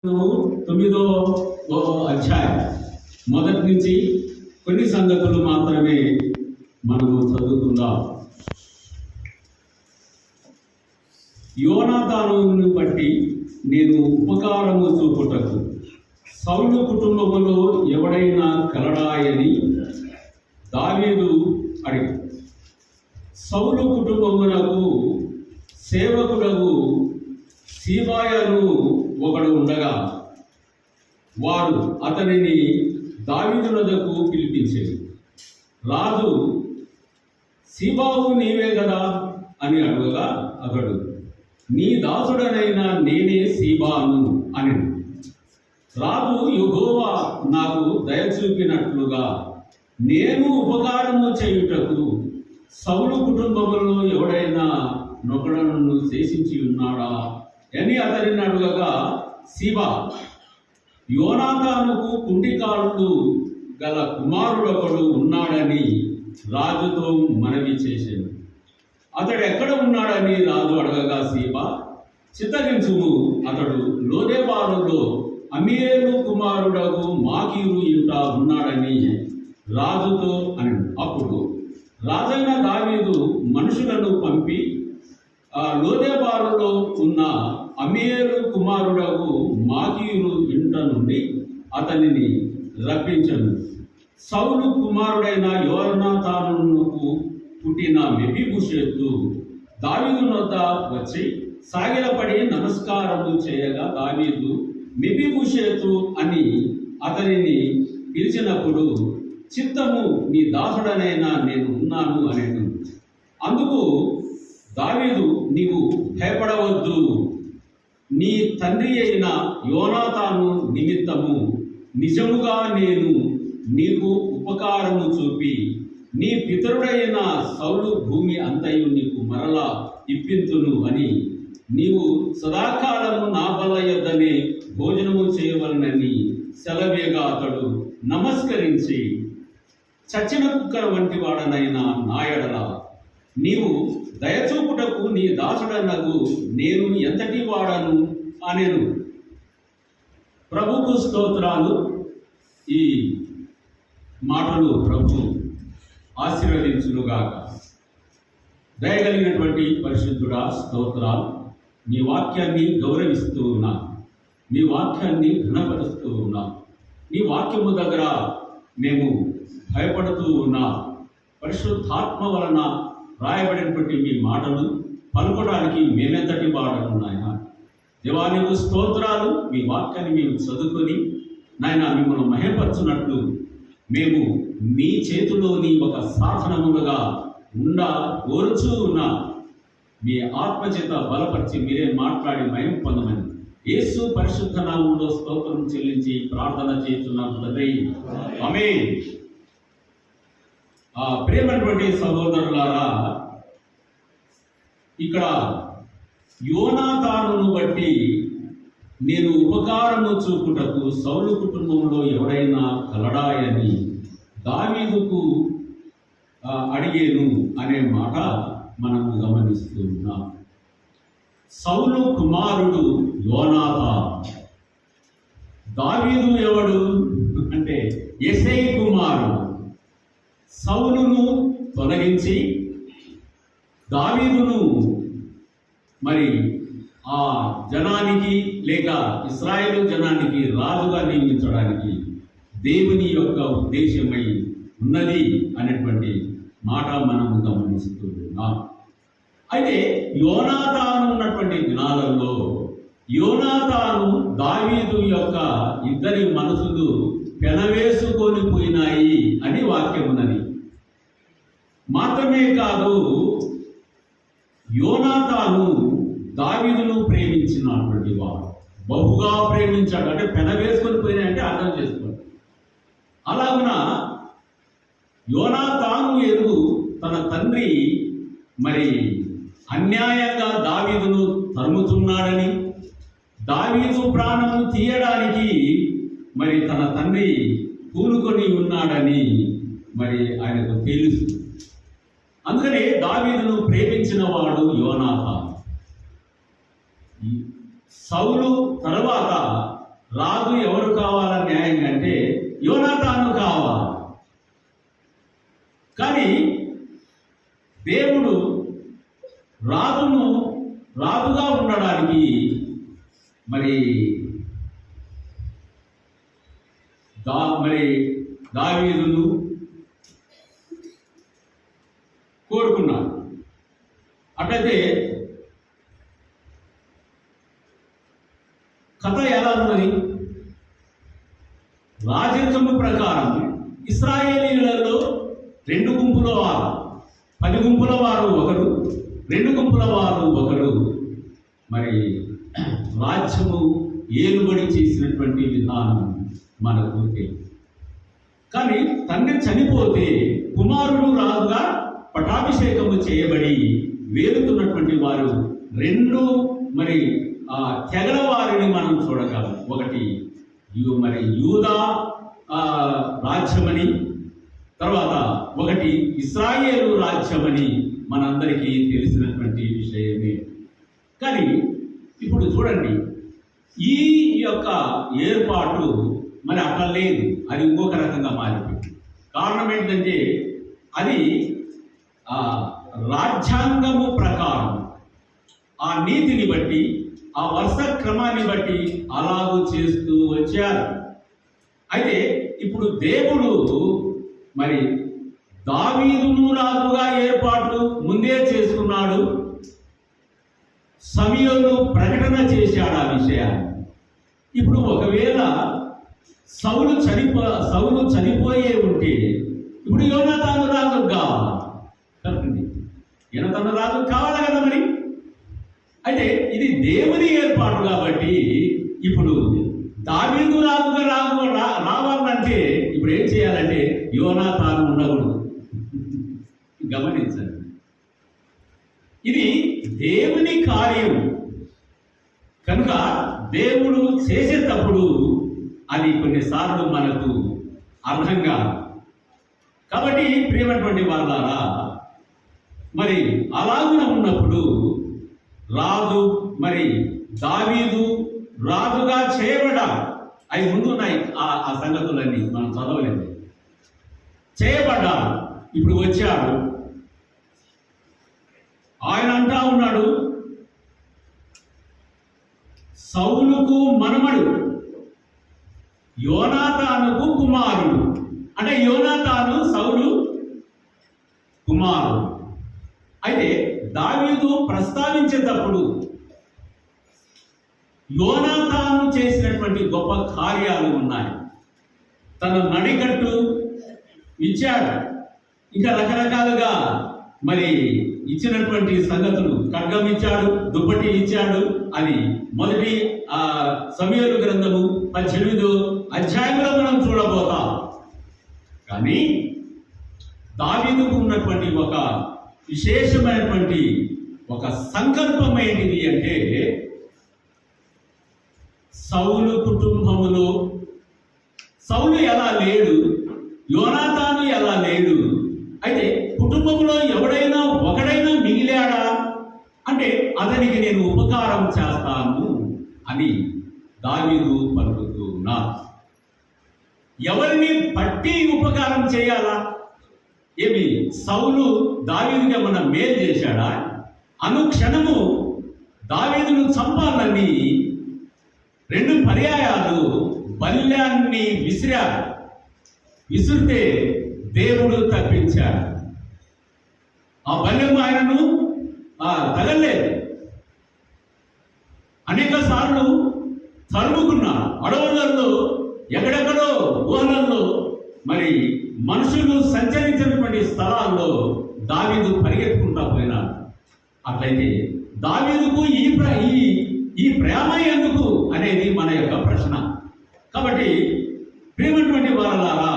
9వ అధ్యాయం మొదటి నుంచి కొన్ని సంగతులు మాత్రమే మనము చదువుకుందాం. యోనాతానును బట్టి నేను ఉపకారము చూపుటకు సౌలు కుటుంబములో ఎవడైనా కలడాయని దావీదు అడిగి, సౌలు కుటుంబమునకు సేవకుడగు సీబాయను ఒకడు ఉండగా వారు అతనిని దావీదునకు పిలిపించేది. రాజు, సీబావు నీవే కదా అని అడగగా అతడు, నీ దాసుడనైన నేనే సీబాను అని. రాజు, యెహోవా నాకు దయ చూపినట్లుగా నేను ఉపకారము చేయుటకు సౌలు కుటుంబములో ఎవడైనా నొకడను శేషించి ఉన్నాడా అని అతనిని అడగగా, సీబా, యోనాతానుకు కుంటికాళ్ళు గల కుమారుడొకడు ఉన్నాడని రాజుతో మనవి చేశాను. అతడు ఎక్కడ ఉన్నాడని రాజు అడగగా, సీబా, చిత్తగించుము, అతడు లోదెబారులో అమీయేలు కుమారుడగు మాకీరు ఇంట ఉన్నాడని రాజుతో అని. అప్పుడు రాజైన దావీదు మనుషులను పంపి ఆ లోదెబారులో ఉన్న అమీయేలు కుమారుడగు మాకీరు ఇంట నుండి అతనిని రప్పించను. సౌలు కుమారుడైన యోనాతానుకు పుట్టిన మెఫీబోషెతు దావీదు వద్ద వచ్చి సాగిలపడి నమస్కారము చేయగా, దావీదు మెఫీబోషెతు అని అతనిని పిలిచినప్పుడు, చిత్తము, నీ దాసుడనైనా నేను ఉన్నాను అనేను. అందుకు దావీదు, నీవు భయపడవద్దు, నీ తండ్రి అయిన యోనాతాను నిమిత్తము నిజముగా నేను నీకు ఉపకారము చూపి నీ పితరుడైన సౌలు భూమి అంతయు నీకు మరలా ఇప్పింతును అని, నీవు సదాకాలము నా బల్ల యొద్దనే భోజనము చేయవలనని సెలవేగా అతడు నమస్కరించి, చచ్చిన కుక్కర వంటి వాడనైనా నా ఎడల నీవు దయచూపుటకు నీ దాసుడనగు నేను ఎంతటి వాడను అనేను. ప్రభుకు స్తోత్రాలు. ఈ మాటలు ప్రభు ఆశీర్వదించునుగాక. దయగలిగినటువంటి పరిశుద్ధుడా, స్తోత్రాలు. నీ వాక్యాన్ని గౌరవిస్తూ ఉన్నా, నీ వాక్యాన్ని ఘనపరుస్తూ ఉన్నా, నీ వాక్యము దగ్గర మేము భయపడుతూ ఉన్నా. పరిశుద్ధాత్మ వలన రాయబడినటువంటి మీ మాటలు పలుకోవడానికి మేమెంతటి వాడను నాయన. దేవానికి స్తోత్రాలు. మీ వాక్యాన్ని మేము చదువుకొని నాయన మిమ్మల్ని మహిమపరచున్నట్లు మేము మీ చేతిలోని ఒక సాధనములుగా కోరుచూ ఉన్నా. మీ ఆత్మచేత బలపరిచి మీరే మాట్లాడి మహిమ పొందమని యేసు పరిశుద్ధ నామములో స్తోత్రం చెల్లించి ప్రార్థన చేస్తున్నాం తండ్రి, ఆమేన్. ప్రేమైనటువంటి సహోదరులారా, ఇక్కడ యోనాతానును బట్టి నేను ఉపకారము చూపుటకు సౌలు కుటుంబంలో ఎవడైనా కలడాయని దావీదుకు అడిగేను అనే మాట మనము గమనిస్తూ ఉన్నాం. సౌలు కుమారుడు యోనాతాను. దావీదు ఎవడు అంటే యెషై కుమారుడు. సౌలును తొలగించి దావీదును మరి ఆ జనానికి లేక ఇశ్రాయేలు జనానికి రాజుగా నియమించడానికి దేవుని యొక్క ఉద్దేశమై ఉన్నది అనేటువంటి మాట మనము గమనిస్తూ ఉన్నాం. అయితే యోనాతాను ఉన్నటువంటి దినాలలో యోనాతాను దావీదు యొక్క ఇద్దరి మనసులు పెనవేసుకొని పోయినాయి అని వాక్యం ఉన్నది. మాత్రమే కాదు, యోనాతాను దావీదును ప్రేమించినటువంటి వాడు, బహుగా ప్రేమించాడు. అంటే పెనవేసుకొని పోయినాయంటే అర్థం చేసుకోండి. అలాగున యోనాతాను ఎరుగు తన తండ్రి మరి అన్యాయంగా దావీదును తరుముతున్నాడని, దావీదు ప్రాణము తీయడానికి మరి తన తండ్రి పూనుకొని ఉన్నాడని మరి ఆయనకు తెలుసు. అందుకనే దావీదును ప్రేమించిన వాడు యోనాతాను. సౌలు తర్వాత రాజు ఎవరు కావాల న్యాయంగా అంటే యోనాతాను కావాలి. కానీ దేవుడు రాజుగా ఉండడానికి మరి దావీదును కోరుకున్నాడు. అట్లయితే కథ ఎలా ఉన్నది? రాజరికము ప్రకారం ఇశ్రాయేలీయులలో 2 గుంపుల వారు, 10 గుంపుల వారు ఒకరు, 2 గుంపుల వారు ఒకరు మరి రాజ్యము ఏలుబడి చేసినటువంటి విధానం మనకు తెలుసు. కానీ తండ్రి చనిపోతే కుమారుడు రాజుగా పట్టాభిషేకము చేయబడి వేలుతున్నటువంటి వారు 2 మరి తెగల వారిని మనం చూడగలం. ఒకటి మరి యూదా రాజ్యమని, తర్వాత ఒకటి ఇశ్రాయేలు రాజ్యమని మనందరికీ తెలిసినటువంటి విషయమే. కానీ ఇప్పుడు చూడండి, ఈ యొక్క ఏర్పాటు మరి అట్లా లేదు, అది ఇంకొక రకంగా మారిపోయింది. కారణం ఏంటంటే అది రాజ్యాంగము ప్రకారం ఆ నీతిని బట్టి, ఆ వరుస క్రమాన్ని బట్టి అలాగూ చేస్తూ వచ్చారు. అయితే ఇప్పుడు దేవుడు మరి దావీదును రాజుగా ఏర్పాటు ముందే చేసుకున్నాడు. సమయంలో ప్రకటన చేశాడు ఆ విషయాన్ని. ఇప్పుడు ఒకవేళ సౌలు చనిపోయే ఉంటే ఇప్పుడు యోనాతాను రాజు కావాలి, యోనాతాను రాజు కావాలి కదా మరి. అయితే ఇది దేవుని ఏర్పాటు కాబట్టి ఇప్పుడు దావీదు రాజుగా రావాలంటే ఇప్పుడు ఏం చేయాలంటే యోనాతాను ఉండకూడదు. గమనించండి, ఇది దేవుని కార్యం కనుక దేవుడు చేసేటప్పుడు అది కొన్నిసార్లు మనకు అర్థం కాదు. కాబట్టి ప్రియమైనటువంటి వాళ్ళారా, మరి అలాగున ఉన్నప్పుడు రాజు మరి దావీదు రాజుగా చేయబడ్డాడు. అవి ముందున్నాయి ఆ సంగతులన్నీ మనం చదవలేదు. చేయబడ్డాడు, ఇప్పుడు వచ్చాడు. ఆయన అంటా ఉన్నాడు, సౌలుకు మనమడు, యోనాతానుకు కుమారుడు. అంటే యోనాతాను సౌలు కుమారుడు. అయితే దావీదు ప్రస్తావించేటప్పుడు యోనాతాను చేసినటువంటి గొప్ప కార్యాలు ఉన్నాయి. తన నడికట్టు ఇచ్చాడు, ఇంకా రకరకాలుగా మరి ఇచ్చినటువంటి సంగతులు, ఖడ్గం ఇచ్చాడు, దుప్పటి ఇచ్చాడు. అది మొదటి సమూయేలు గ్రంథము 18వ అధ్యాయంలో మనం చూడబోతాం. కానీ దావీదుకు ఉన్నటువంటి ఒక విశేషమైనటువంటి ఒక సంకల్పం ఏంటిది అంటే, సౌలు కుటుంబములో సౌలు ఎలా లేడు, యోనాతాను ఎలా లేడు, అయితే కుటుంబంలో ఎవడైనా ఒకడైనా మిగిలాడా అంటే అతనికి నేను ఉపకారం చేస్తాను అని దావీదు పలుకుతూ ఉన్నారు. ఎవరిని బట్టి ఉపకారం చేయాలా? ఏమి సౌలు దావీదుకి ఏమన్నా మేలు చేశాడా? అనుక్షణము దావీదును చంపాలని 2 పర్యాయాలు బల్యాన్ని విసిరాడు. విసిరితే దేవుడు తప్పించాడు. ఆ బల్యం ఆయనను తగలేదు. అనేక సార్లు తరుముకున్నాడు. అడవులలో, ఎక్కడెక్కడో గుహలలో, మరి మనుషులు సంచరించినటువంటి స్థలాల్లో దావీదు పరిగెత్తుకుంటా పోయినాడు. అట్లయితే దావీదుకు ఈ ప్రేమ ఎందుకు అనేది మన యొక్క ప్రశ్న. కాబట్టి ప్రియమైనటువంటి వారలారా,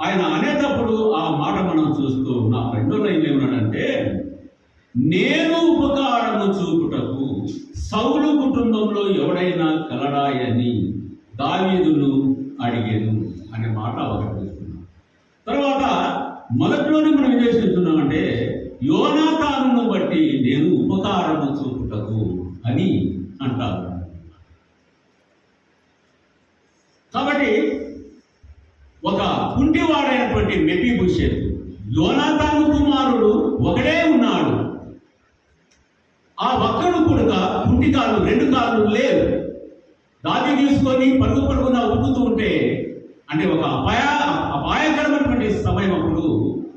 ఆయన అనేటప్పుడు ఆ మాట మనం చూస్తూ ఉన్నాం. 2వ లైన్ ఏమన్నాడంటే, నేను ఉపకారము చూపుటకు సౌలు కుటుంబంలో ఎవడైనా కలడాయని దావీదును అడిగేను అనే మాట అవగతిస్తున్నాం. తర్వాత మొదట్లోనే మనం ఏం చేస్తున్నామంటే, యోనాతానును బట్టి నేను ఉపకారము చూపుటకు అని అంటారు. కాబట్టి ఒక కుంటివాడైనటువంటి మెఫీబోషెతు, యోనాతాను కుమారుడు ఒకడే ఉన్నాడు. ఆ ఒక్కడు కూడా కుంటి కాళ్ళు, 2 కాళ్ళు లేవు. దాది తీసుకొని పరుగున ఉరుకుతూ ఉంటే, అంటే ఒక అపాయకరమైనటువంటి సమయం అప్పుడు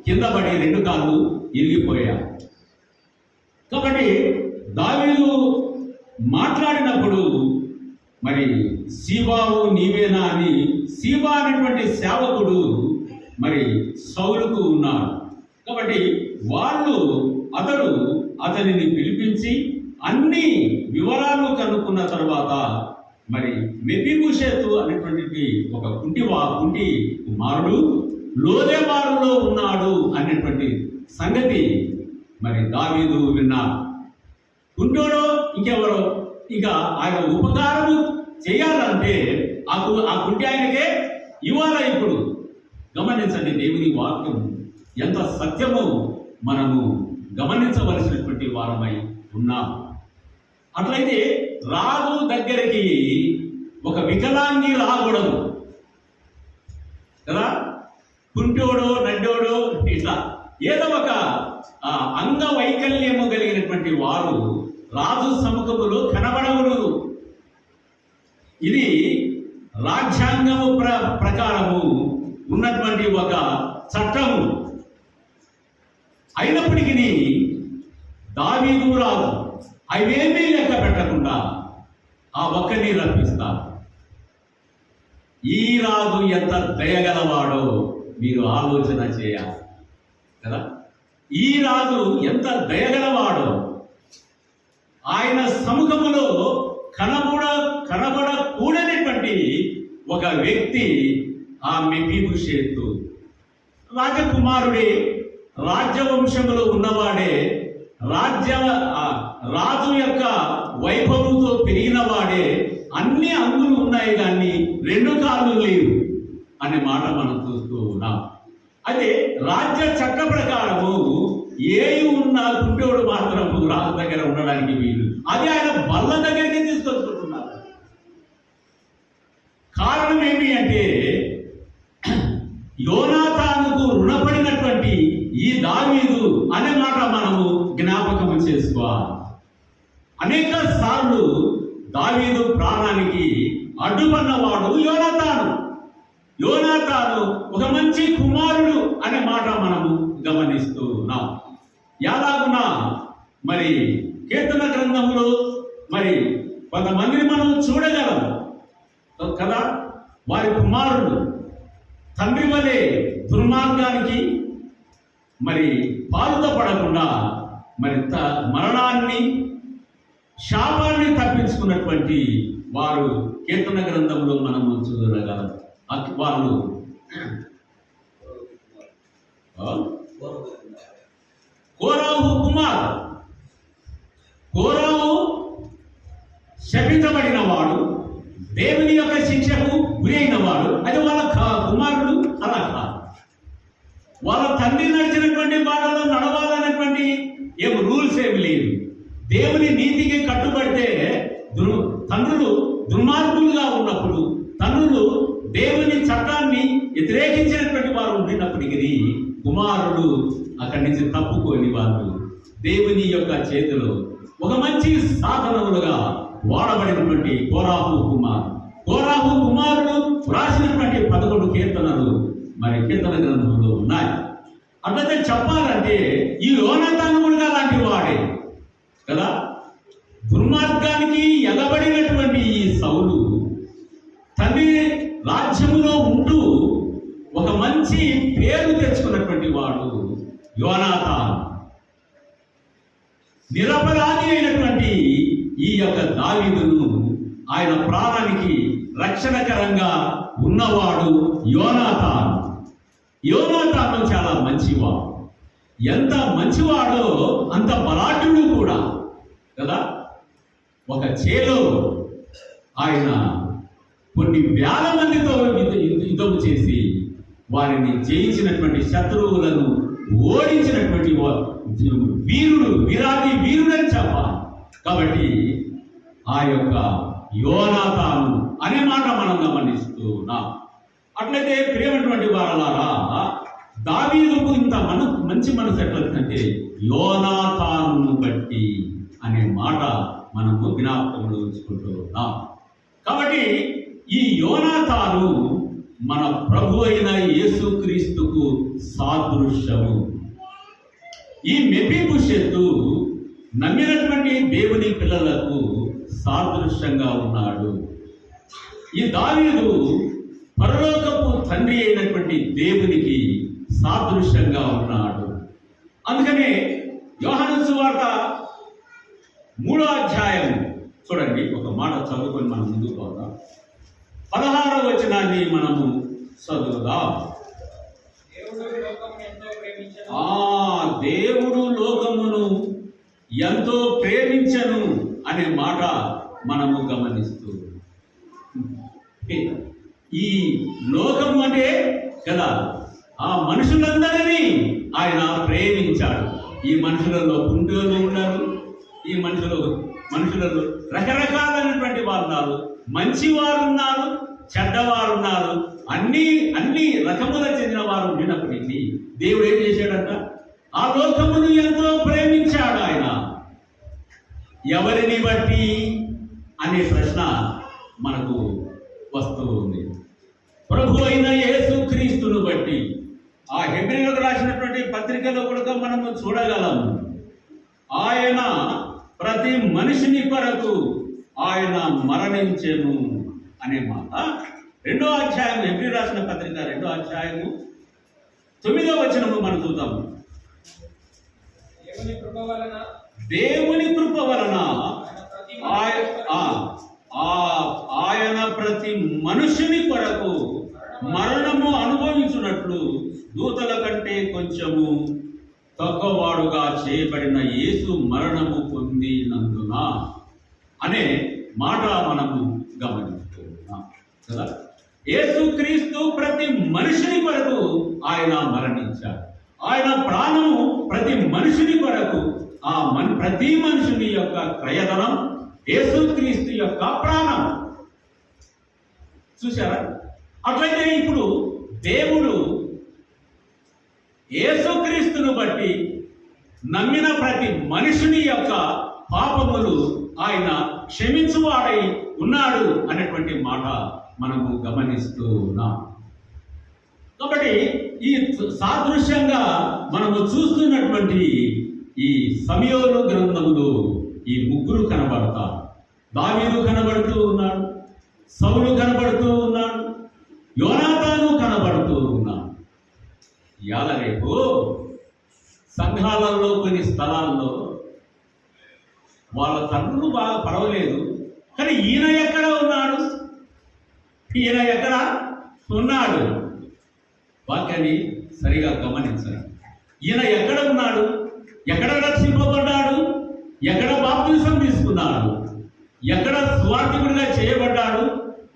కింద పడి 2 కాళ్ళు ఇరిగిపోయాయి. కాబట్టి దావీదు మాట్లాడినప్పుడు మరి సీబావు నీవేనా అని సీబా అనేటువంటి సేవకుడు మరి సౌలుకు ఉన్నాడు. కాబట్టి అతనిని పిలిపించి అన్ని వివరాలు కనుక్కున్న తర్వాత మరి మెఫీబోషెతు అనేటువంటి ఒక కుంటి కుమారుడు లోదెబారులో ఉన్నాడు అనేటువంటి సంగతి మరి దావీదు విన్నాడు. కుంటోడో ఇంకెవరో ఇంకా ఆయన ఉపకారము చేయాలంటే ఆ కుంటి ఆయనకే ఇవ్వాలా. ఇప్పుడు గమనించండి, దేవుని వాక్యం ఎంత సత్యమో మనము గమనించవలసినటువంటి వారమై ఉన్నాం. అట్లయితే రాజు దగ్గరికి ఒక వికలాంగి రాకూడదు కదా. కుంటోడో నడ్డోడో ఇట్లా ఏదో ఒక అంగవైకల్యము కలిగినటువంటి వారు రాజు సముఖములో కనబడకూడదు. ఇది రాజ్యాంగము ప్రకారము ఉన్నటువంటి ఒక చట్టము. అయినప్పటికీ దావీదు రాజు అవేమీ లెక్క పెట్టకుండా ఆ ఒక్కరిని రప్పిస్తారు. ఈ రాజు ఎంత దయగలవాడో మీరు ఆలోచన చేయాలి కదా. ఈ రాజు ఎంత దయగలవాడో, ఆయన సముఖములో కనబడకూడనటువంటి ఒక వ్యక్తి ఆ మెఫీబోషెతు. రాజకుమారుడే, రాజ్యవంశములో ఉన్నవాడే, రాజు యొక్క వైభవంతో పెరిగిన వాడే, అన్ని అంగులు ఉన్నాయి కానీ 2 కాళ్ళు లేవు అనే మాట మనం చూస్తూ ఉన్నాం. అదే రాజ్య చట్ట ప్రకారము ఏవి ఉన్నా కుంటోడు మాత్రం రాజు దగ్గర ఉండడానికి వీలు. అది ఆయన బల్ల దగ్గరికి తీసుకొచ్చుకుంటున్నారు. కారణం ఏమి అంటే యోనాతానుకు రుణపడినటువంటి ఈ దావీదు అనే మాట మనము జ్ఞాపకం చేసుకోవాలి. అనేక సార్లు దావీదు ప్రాణానికి అడ్డుపన్నవాడు యోనాతాను ఒక మంచి కుమారుడు అనే మాట మనము గమనిస్తూ ఉన్నాం. ఎలాగున్నా మరి కీర్తన గ్రంథంలో మరి కొంతమందిని మనం చూడగలం కదా. వారి కుమారుడు తండ్రి వలె దుర్మార్గానికి మరి పాలుతో పడకుండా మరి మరణాన్ని, శాపాన్ని తప్పించుకున్నటువంటి వారు కీర్తన గ్రంథంలో మనము చూడగలం. వాళ్ళు కోరాహు కుమార్. కోరాహు శపించబడిన వాడు, దేవుని యొక్క శిక్షకు గురి అయిన వాడు. అది వాళ్ళ కుమారుడు అలా కాదు. వాళ్ళ తండ్రి నడిచినటువంటి బాటలో నడవాలనేటువంటి రూల్స్ ఏమి లేదు. దేవుని నీతికి కట్టుబడితే తండ్రులు దుర్మార్గులుగా ఉన్నప్పుడు, తండ్రులు దేవుని చట్టాన్ని వ్యతిరేకించినటువంటి వారు ఉండినప్పటికీ కుమారుడు అక్కడి నుంచి తప్పుకొని వాళ్ళు దేవుని యొక్క చేతిలో ఒక మంచి సాధనములుగా వాడబడినటువంటి కోరాహు కుమారుడు రాసినటువంటి 11 కీర్తనలు మరి కీర్తన గ్రంథంలో ఉన్నాయి. అట్లయితే చెప్పాలంటే ఈ యోనాతాను కూడా లాంటి వాడే కదా. దుర్మార్గానికి ఎగబడినటువంటి ఈ సౌలు తండ్రి రాజ్యములో ఉంటూ ఒక మంచి పేరు తెచ్చుకున్నటువంటి వాడు యోనాతాను. నిరపరాధి అయినటువంటి ఈ యొక్క దావీదును ఆయన ప్రాణానికి రక్షణకరంగా ఉన్నవాడు యోనాతాను. చాలా మంచివాడు. ఎంత మంచివాడో అంత బలాఢ్యుడు కూడా కదా. ఒక చేలో ఆయన కొన్ని వేల మందితో యుద్ధం చేసి వారిని జయించినటువంటి శత్రువులను ఓడించినటువంటి వీరుడని చెప్పాలి. కాబట్టి ఆ యొక్క యోనాతాను అనే మాట మనం గమనిస్తూ ఉన్నాం. అట్లయితే ప్రియమైనటువంటి వారలారా, దావీదుకు ఇంత మంచి మనసు ఎట్లయితే యోనాతానును బట్టి అనే మాట మనము జ్ఞాపకంలో ఉంచుకుంటూ ఉన్నాం. కాబట్టి ఈ యోనాతాను మన ప్రభు అయిన యేసుక్రీస్తుకు సాదృశ్యము. ఈ మెఫీబోషెతు నమ్మినటువంటి దేవుని పిల్లలకు సాదృశ్యంగా ఉన్నాడు. ఈ దావీదు పరలోకపు తండ్రి అయినటువంటి దేవునికి సాదృశ్యంగా ఉన్నాడు. అందుకనే యోహాను సువార్త 3వ అధ్యాయం చూడండి, ఒక మాట చదువుకొని మనం ముందుకు పోదాం. 16వ వచనాన్ని మనము చదువుదాం. దేవుడు లోకమును ఎంతో ప్రేమించను అనే మాట మనము గమనిస్తూ, ఈ లోకము అంటే కదా ఆ మనుషులందరినీ ఆయన ప్రేమించాడు. ఈ మనుషులలో కుంటోళ్ళు ఉన్నారు, ఈ మనుషులలో రకరకాలైనటువంటి వారు ఉన్నారు, మంచివారు ఉన్నారు, చెడ్డవారు ఉన్నారు, అన్ని రకముల చెందిన వారు ఉండినప్పటికీ దేవుడు ఏం చేశాడంట? ఆ లోకమును ఎంతో ప్రేమించాడు ఆయన. ఎవరిని బట్టి అనే ప్రశ్న మనకు వస్తూ ఉంది. ప్రభు అయిన యేసుక్రీస్తును బట్టి. ఆ హెబ్రీయులకు రాసినటువంటి పత్రికలో కూడా మనము చూడగలము, ఆయన ప్రతి మనిషిని కొరకు ఆయన మరణించెను అనే మాట 2వ అధ్యాయం, హెబ్రీ రాసిన పత్రిక 2వ అధ్యాయము 9వ వచనము మనం చూద్దాము. దేవుని కృప వలన ఆయన ప్రతి మనుషుని కొరకు మరణము అనుభవించున్నట్లు దూతల కంటే కొంచెము తక్కువవాడుగా చేయబడిన యేసు మరణము పొందినందున అనే మాట మనము గమనిస్తున్నాం కదా. యేసుక్రీస్తు ప్రతి మనిషిని కొరకు ఆయన మరణించాడు. ఆయన ప్రాణము ప్రతి మనిషిని కొరకు, ప్రతి మనుషుని యొక్క క్రయధనం యేసుక్రీస్తు యొక్క ప్రాణం. చూశారా? అట్లయితే ఇప్పుడు దేవుడు యేసుక్రీస్తును బట్టి నమ్మిన ప్రతి మనుషుని యొక్క పాపములు ఆయన క్షమించువాడై ఉన్నాడు అనేటువంటి మాట మనము గమనిస్తూ ఉన్నాం. కాబట్టి ఈ సాదృశ్యంగా మనము చూస్తున్నటువంటి ఈ సమూయేలు గ్రంథములో ఈ ముగ్గురు కనబడతారు. దావీదు కనబడుతూ ఉన్నాడు, సౌలు కనబడుతూ ఉన్నాడు, యోనాతాను కనబడుతూ ఉన్నాడు. ఇవాళ రేపు సంఘాలలో కొన్ని స్థలాల్లో వాళ్ళ తండ్రులు బాగా పర్వాలేదు, కానీ ఈయన ఎక్కడ ఉన్నాడు? ఈయన ఎక్కడ ఉన్నాడు? వాక్యాన్ని సరిగా గమనించండి. ఈయన ఎక్కడ ఉన్నాడు? ఎక్కడ రక్షింపబడ్డాడు? ఎక్కడ బాప్తిసం తీసుకున్నాడు? ఎక్కడ స్వార్థకుడిగా చేయబడ్డాడు?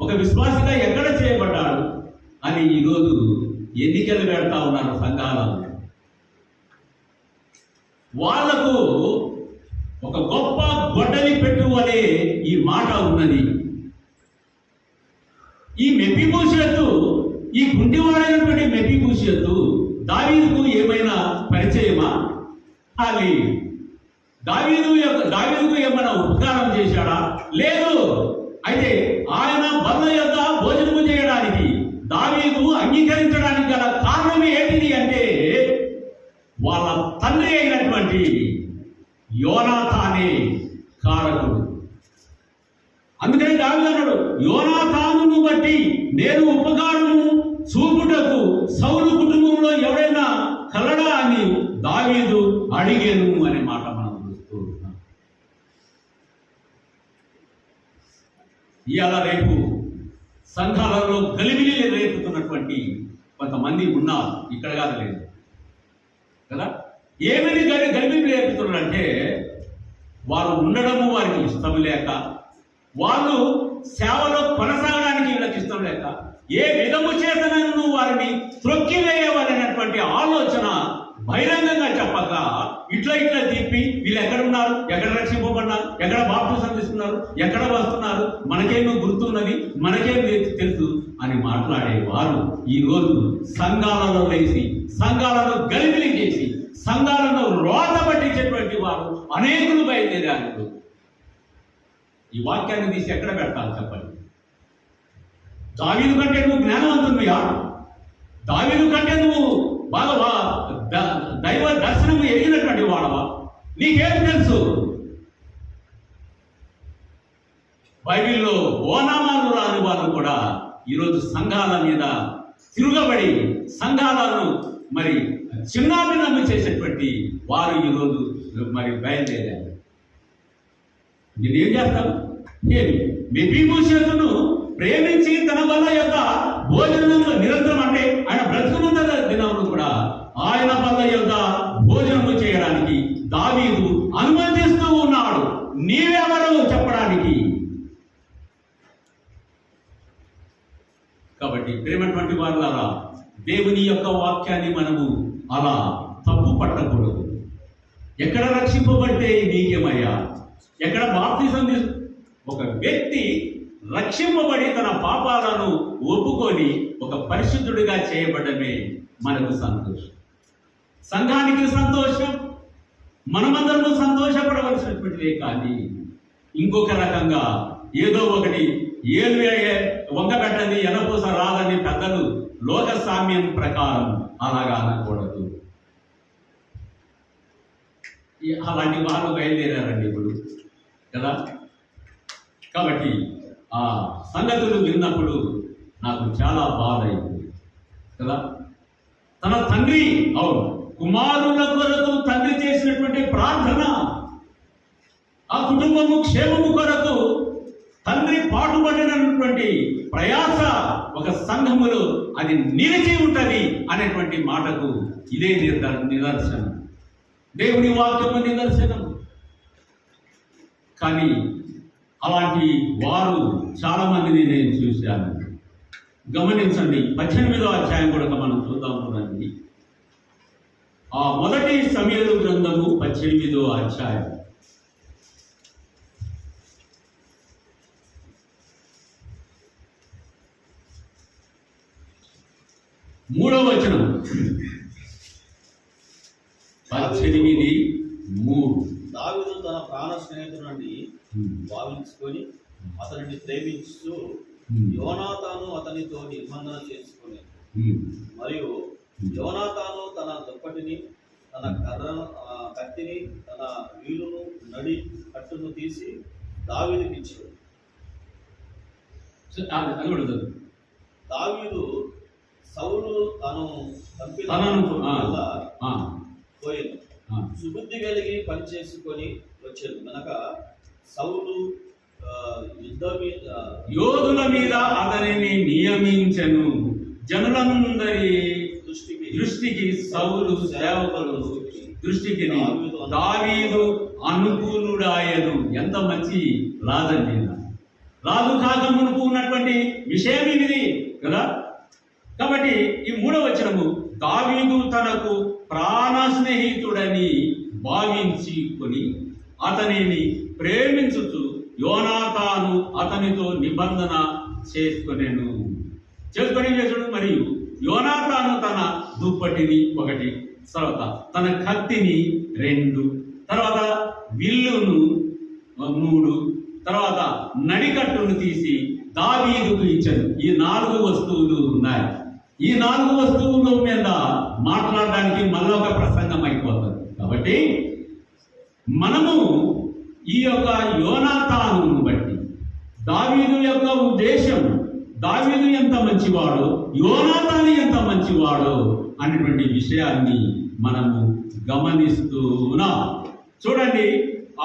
ఒక విశ్వాసిగా ఎక్కడ చేయబడ్డాడు అని ఈరోజు ఎన్నికలు పెడతా ఉన్నారు సంఘాలలో. వాళ్లకు ఒక గొప్ప గొడ్డలి పెట్టు అనే ఈ మాట ఉన్నది. ఈ మెఫీబోషెతు, ఈ గుంటివాడైనటువంటి మెఫీబోషెతు దావీదుకు ఏమైనా పరిచయమా? అది దావీదుకు ఏమైనా ఉపకారం చేశాడా? లేదు. అయితే ఆయన బల్ల యొక్క భోజనము చేయడానికి దావీదు అంగీకరించడానికి గల కారణం ఏంటిది అంటే వాళ్ళ తండ్రి అయినటువంటి యోనాతానే కారకుడు. అందుకని దావీదు అన్నాడు, యోనాతానును బట్టి నేను ఉపకారము చూపుటకు సౌలు కుటుంబంలో ఎవరైనా కలడా అని దావీదు అడిగేను అనే మాట మనం చూస్తూ ఉన్నాం. ఇవాళ రేపు సంఘాలలో గలిబిలి రేపుతున్నటువంటి కొంతమంది ఉన్నారు, ఇక్కడ కాదు లేదు కదా. ఏమని గలిబిలి రేపుతున్నారంటే వారు ఉండడము వారికి ఇష్టం లేక, వాళ్ళు సేవలో కొనసాగడానికి వీళ్ళకి ఇష్టం లేక, ఏ విధము చేతనను వారిని త్రొక్కివేయవలనటువంటి ఆలోచన బహిరంగంగా చెప్పక ఇట్లా తిప్పి వీళ్ళు ఎక్కడ ఉన్నారు, ఎక్కడ రక్షింపబడినారు, ఎక్కడ బాప్టిజం తీసుకున్నారు, ఎక్కడ వస్తున్నారు, మనకేమో గుర్తున్నది, మనకేం తెలుసు అని మాట్లాడేవారు ఈరోజు సంఘాలలో లేచి సంఘాలను గలిబిలి చేసి సంఘాలను రోత పట్టించేటువంటి వారు అనేకులు బయలుదేరారు. ఈ వాక్యాన్ని తీసి ఎక్కడ పెడతారు చెప్పండి? దావీదు కంటే నువ్వు జ్ఞానవంతునియా? దావీదు కంటే నువ్వు బాగా దైవ దర్శనము ఎరిగినటువంటి వాడవా? నీకేం తెలుసు? బైబిల్లో ఓనామాలు రాని వాళ్ళు కూడా ఈరోజు సంఘాల మీద తిరుగబడి సంఘాలను మరి చిన్నాభిన్నము చేసేటువంటి వారు ఈరోజు మరి బయలుదేరారు. నేను ఏం చేస్తాను? ఏమి మెఫీబోషెతును ప్రేమించి తన వల్ల యొక్క భోజనంలో నిరంతరం, అంటే ఆయన బ్రతుకున్న దినంలో కూడా ఆయన వల్ల యొక్క భోజనము చేయడానికి దావీదు అనుమతిస్తూ ఉన్నాడు. నీవెవరు చెప్పడానికి? కాబట్టి ప్రేమటువంటి వారులారా, దేవుని యొక్క వాక్యాన్ని మనము అలా తప్పు పట్టకూడదు. ఎక్కడ రక్షింపబడితే నీకేమయ్యా? ఎక్కడ బాప్తిసం ఒక వ్యక్తి రక్షింపబడి తన పాపాలను ఒప్పుకొని ఒక పరిశుద్ధుడిగా చేయబడమే మనకు సంతోషం, సంఘానికి సంతోషం, మనమందరము సంతోషపడవలసినటువంటిదే. కానీ ఇంకొక రకంగా ఏదో ఒకటి ఏలు వంగబెట్టని ఎనపూస రాదని పెద్దలు లోక సామ్యం ప్రకారం అలాగా అనకూడదు. అలాంటి వాళ్ళు బయలుదేరారండి ఇప్పుడు కదా. కాబట్టి ఆ సంగతులు విన్నప్పుడు నాకు చాలా బాధ అయింది కదా. తన తండ్రి కుమారుల కొరకు తండ్రి చేసినటువంటి ప్రార్థన, ఆ కుటుంబము క్షేమము కొరకు తండ్రి పాటుపడినటువంటి ప్రయాస ఒక సంఘములో అది నిలిచి ఉంటది అనేటువంటి మాటకు ఇదే నిదర్శనం, దేవుని వాక్యము నిదర్శనం. కానీ అలాంటి వారు చాలా మందిని నేను చూశాను. గమనించండి, 18వ అధ్యాయం కూడా మనం చూద్దాం. చూడండి, ఆ మొదటి సమూయేలు గ్రంథము 18వ అధ్యాయం 3వ వచనం. 18:3. దావీదు తన ప్రాణ స్నేహితుడు నుండి భావించుకొని అతనిని ప్రేమించు యోనాతాను అతనితో నిబంధన చేసుకుని, మరియు యోనాతాను తన దుప్పటిని, తన కత్తిని, తన వీలును, నడి కట్టును తీసి దావీదుకి ఇచ్చాడు. దావీదు సౌలు తను పోయింది, సుబుద్ధి కలిగి పని చేసుకొని వచ్చాడు కనుక సౌలు యోధుల మీద అతనిని నియమించెను. జనులందరి దృష్టికి సౌలు సేవకులు దృష్టికి దావీదు అనుకూలుడాయను. ఎంత మంచి రాజండి! రాజు కాక మునుపు ఉన్నటువంటి విషయం ఇది కదా. కాబట్టి ఈ 3వ వచనము, దావీదు తనకు ప్రాణ స్నేహితుడని భావించుకొని అతనిని ప్రేమించుచు యోనాతాను అతనితో నిబంధన చేసుకొనెను. మరియు యోనాతాను తన దుప్పటిని 1, తర్వాత తన కత్తిని 2, తర్వాత విల్లును 3, తర్వాత నడికట్టును తీసి దావీదుకు ఇచ్చాను. ఈ 4 వస్తువులు ఉన్నాయి. ఈ 4 వస్తువుల మీద మాట్లాడడానికి మళ్ళీ ఒక ప్రసంగం అయిపోతుంది. కాబట్టి మనము ఈ యొక్క యోనాతానును బట్టి దావీదు యొక్క ఉద్దేశం, దావీదు ఎంత మంచివాడో, యోనాతాను ఎంత మంచివాడో అనేటువంటి విషయాన్ని మనము గమనిస్తున్నాం. చూడండి,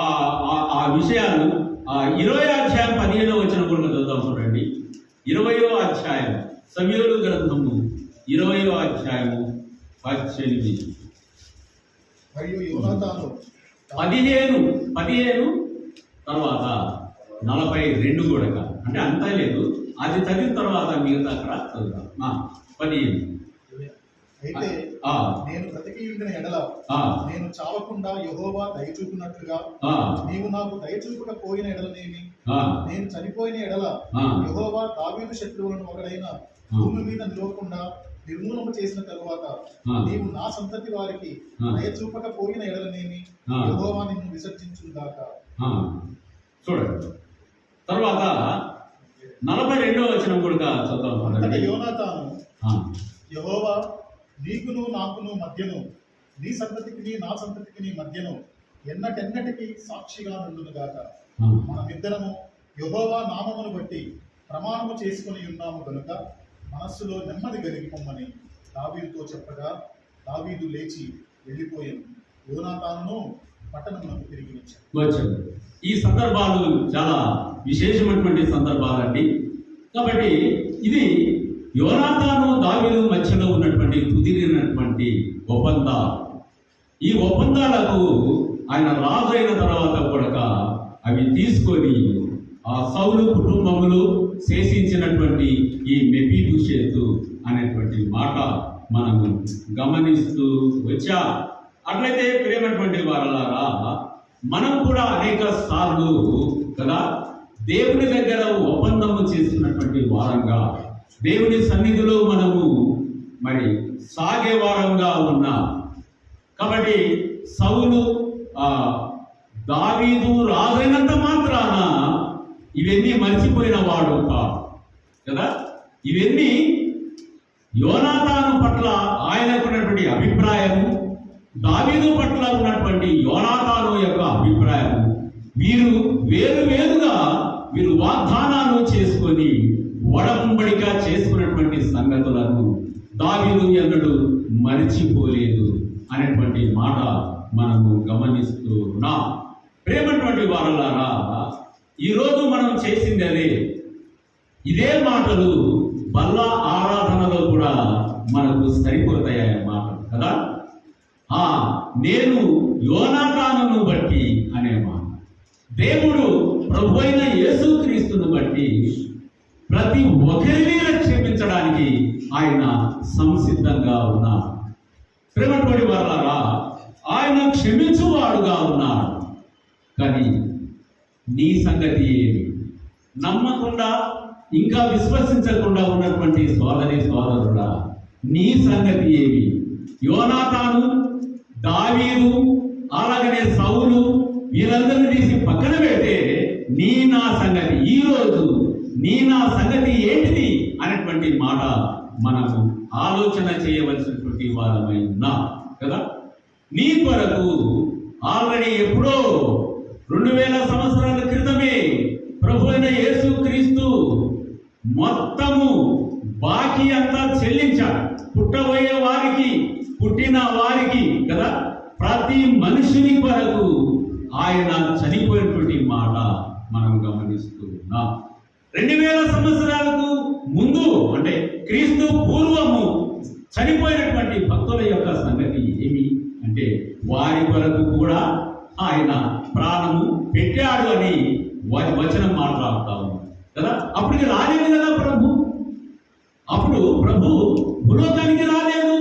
ఆ విషయాలు 20వ అధ్యాయం 15వ వచనం కూడా చదువుతాం. చూడండి, 20వ అధ్యాయం సమూయేలు గ్రంథము 20వ అధ్యాయము 18. మరియు యోనాతాను 15 తర్వాత 42 కూడా కాదు, అంటే అంతా లేదు. అది చదివిన తర్వాత మిగతా అక్కడ చదువుతాం. 15. అయితే నేను బ్రతికి నిండిన ఎడల ఆ, నేను చావకుండా యెహోవా దయచూపునట్లుగా ఆ, నీవు నాకు దయచూపక పోయిన ఎడలనేమి ఆ, నేను చనిపోయిన ఎడల ఆ. యెహోవా దావీదు శత్రువులను ఒకడైన భూమి మీద నిలవకుండా నిర్మూలన చేసిన తరువాత ఆ. నీవు నా సంతతి వారికి ఆ. దయచూపక పోయిన ఎడలనేమి ఆ. యెహోవా నిన్ను విసర్జించుగాక. ఆ. చూడండి తర్వాత 42వ వచనం కూడా చదువుతాం. అంతటా యోనాతాను ఆ, యెహోవా నీకును నాకును మధ్యను నీ సంతతికి నా సంతతికి మధ్యను ఎన్నటెన్నటికి సాక్షిగా నుండునుగాక. ఆ. మనమిద్దరము యెహోవా నామమును బట్టి ప్రమాణము చేసుకొని ఉన్నాము కనుక మనస్సులో నెమ్మది కలిగి పొమ్మని దావీదుతో చెప్పగా దావీదు లేచి వెళ్ళిపోయాను. యోనాతానును పట్టణమునకు తిరిగి వచ్చాను. వచ్చాడు. ఈ సందర్భాలు చాలా విశేషమైనటువంటి సందర్భాలండి. కాబట్టి ఇది యోనాతాను దావీదు మధ్యలో ఉన్నటువంటి కుదిరినటువంటి ఒప్పందాలు. ఈ ఒప్పందాలకు ఆయన రాజు అయిన తర్వాత కూడా అవి తీసుకొని ఆ సౌలు కుటుంబములు శేషించినటువంటి ఈ మెఫీబోషెతు అనేటువంటి మాట మనము గమనిస్తూ వచ్చా. అట్లయితే ప్రియమైనటువంటి వారలారా, మనం కూడా అనేక సార్లు కదా దేవుని దగ్గర ఒప్పందము చేసుకున్నటువంటి వారంగా దేవుని సన్నిధిలో మనము మరి సాగే వారంగా ఉన్నాం. కాబట్టి సౌలు దావీదు రాజైనంత మాత్రాన ఇవన్నీ మర్చిపోయిన వాడు కాదు కదా. ఇవన్నీ యోనాతాను పట్ల ఆయనకున్నటువంటి అభిప్రాయము, దావీదు పట్ల ఉన్నటువంటి యోనాతాను యొక్క అభిప్రాయము, వీరు వేరువేరుగా వీరు వాగ్దానాలు చేసుకొని ఒడంబడిగా చేసుకున్నటువంటి సంగతులను దావీదు ఎన్నడూ మరిచిపోలేదు అనేటువంటి మాట మనము గమనిస్తూ ఉన్నాం. ప్రేమటువంటి వారలారా, ఈరోజు మనం చేసింది అదే. ఇదే మాటలు బల్ల ఆరాధనలో కూడా మనకు సరిపోతాయి అన్నమాట కదా. నేను యోనాతానును బట్టి అనే మాట, దేవుడు ప్రభు అయిన యేసుక్రీస్తును బట్టి ప్రతి ఒక్కరిని క్షమించడానికి ఆయన సంసిద్ధంగా ఉన్నారు. ప్రేమటువంటి వారలారా, ఆయన క్షమించువాడుగా ఉన్నాడు. కానీ నీ సంగతి ఏమి? నమ్మకుండా ఇంకా విశ్వసించకుండా ఉన్నటువంటి సోదరి సోదరుడా, నీ సంగతి ఏమి? యోనాతాను, దావీదు, అలాగనే సౌలు వీరందరినీ తీసి పక్కన పెడితే నా సంగతి ఈరోజు నా సంగతి ఏంటిది అనేటువంటి మాట మనము ఆలోచన చేయవలసినటువంటి వారమై ఉన్నాం కదా. నీ కొరకు ఆల్రెడీ ఎప్పుడో 2000 సంవత్సరాల క్రితమే ప్రభు అయిన యేసుక్రీస్తు మొత్తము బాకీ అంతా చెల్లించాడు. పుట్టబోయే వారికి, పుట్టిన వారికి కదా, ప్రతి మనుషుని కొరకు ఆయన చనిపోయినటువంటి మాట మనం గమనిస్తూ ఉన్నాం. 2000 సంవత్సరాలకు ముందు అంటే క్రీస్తు పూర్వము చనిపోయినటువంటి భక్తుల యొక్క సంగతి ఏమి అంటే వారి కొరకు కూడా ఆయన ప్రాణము పెట్టాడు అని వచనం మాట్లాడతాము కదా. అప్పటికి రాలేదు కదా ప్రభు. అప్పుడు ప్రభు భూలోకానికి రాలేదు,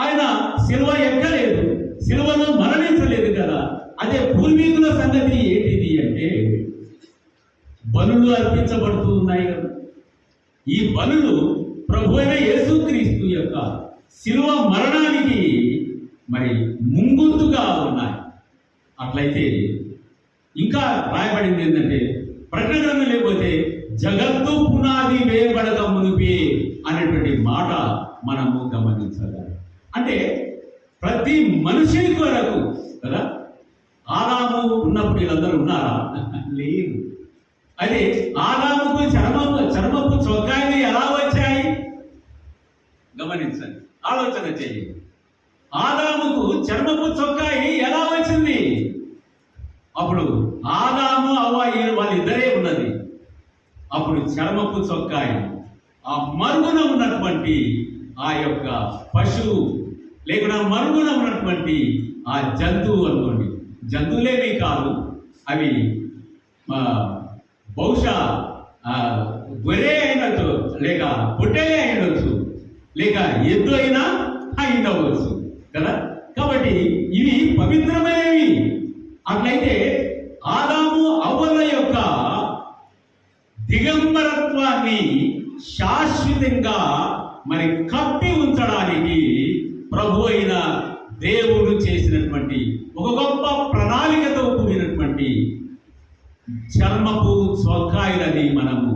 ఆయన సిలువ ఎక్కలేదు, సిలువలో మరణించలేదు కదా. అదే పూర్వీకుల సంగతి ఏంటిది అంటే బలులు అర్పించబడుతూ ఉన్నాయి కదా. ఈ బలులు ప్రభు అయిన యేసుక్రీస్తు యొక్క సిలువ మరణానికి మరి ముంగుర్తుగా ఉన్నాయి. అట్లయితే ఇంకా రాయబడింది ఏంటంటే ప్రకటన గ్రంథం లేకపోతే జగత్తు పునాది వేయబడక మునిపే అనేటువంటి మాట మనము గమనించాలి. అంటే ప్రతి మనిషిని కొరకు కదా. ఆదాము ఉన్నప్పుడు వీళ్ళందరూ ఉన్నారా? లేదు. అదే ఆదాముకు చర్మపు చొక్కాయలు ఎలా వచ్చాయి గమనించండి, ఆలోచన చేయండి. ఆదాముకు చర్మపు చొక్కాయి ఎలా వచ్చింది? అప్పుడు ఆదాము అవ్వ వాళ్ళిద్దరే ఉన్నది. అప్పుడు చర్మపు చొక్కాయి ఆ మరుగున ఉన్నటువంటి ఆ యొక్క పశువు లేకుండా మరుగున ఉన్నటువంటి ఆ జంతువు అనుకోండి, జంతువులేమీ కాదు అవి, బహుశా గొర్రె అయినచ్చు, లేక పొట్టేలే అయినవచ్చు, లేక ఎద్దు అయినా అయిండవచ్చు కదా. కాబట్టి ఇవి పవిత్రమైనవి. అట్లయితే ఆదాము అవ్వల యొక్క దిగంబరత్వాన్ని శాశ్వతంగా మరి కప్పి ఉంచడానికి ప్రభు అయిన దేవుడు చేసినటువంటి ఒక గొప్ప ప్రణాళికతో కూడినటువంటి చర్మపు చొక్కాయిలని మనము